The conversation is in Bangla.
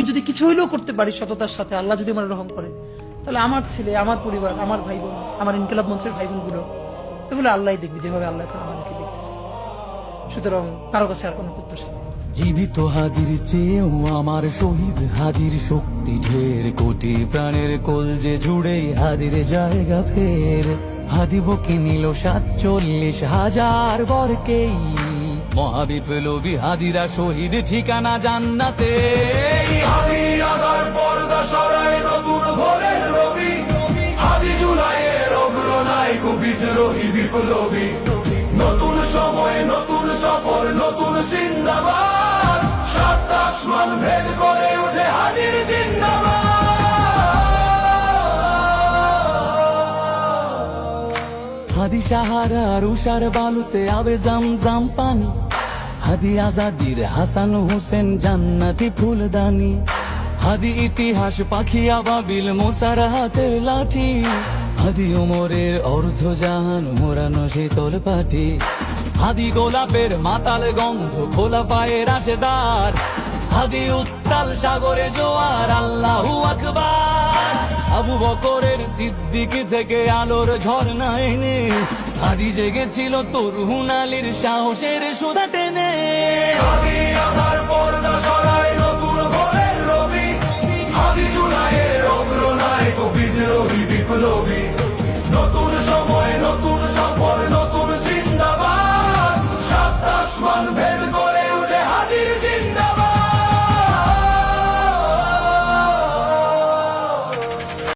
আমি যদি কিছু হইলেও করতে পারি সততার সাথে, আল্লাহ যদি আমার রহম করে, তাহলে আমার ছেলে, আমার পরিবার, আমার ভাই বোন, আমার ইনকিলাব মঞ্চের ভাই বোন গুলো, এগুলো আল্লাহ দেখবে যেভাবে আল্লাহ এখন আমাকে দেখতেছে। সুতরাং কারো কাছে আর কোনো প্রত্যাশা নেই। জীবিত হাদির চেয়েও আমার শহীদ হাদির শক্তি ঢের, কোটি প্রাণের কলজে জুড়ে হাদির জায়গা ফের। হাদি বকে নিল 47,000 বরকেই, মহাবিপ্লবী হাদিরা শহীদ ঠিকানা জান্নাতে। হাদি আধার পর্দা সরায় নতুন ভোরের রবি, হাদি জুলাইয়ের অগ্রনায়ক বিদ্রোহী বিপ্লবী। নতুন সময়, নতুন সফর, নতুন জিন্দাবাদ, সাত আসমান ভেদ করে উঠে হাদির জিন্দাবাদ। হাদি সাহারার উষার বালুতে আবে জামজাম পানি, হাদি আজাদির হাসান হোসেন জান্নাতি ফুলদানি। হাদি ইতিহাস পাখি আবাবিল মোসার হাতের লাঠি, হাদি ওমরের অর্ধজাহান মোরানো শীতল পাটি। হাদি গোলাপের মাতাল গন্ধ খোলা পায়ের রাশেদার, হাদি উত্তাল সাগরে জোয়ার আল্লাহু আকবার। আবু বকরের সিদ্দিক থেকে আলোর ঝর্ণা এনে, হাদি জেগেছিল তরুণ আলীর সাহসের সুধা টেনে। হাদি আধার পর্দা সরায় নতুন ভোরের রবি, হাদি জুলাইয়ের অগ্রনায়ক বিদ্রোহী বিপ্লবী।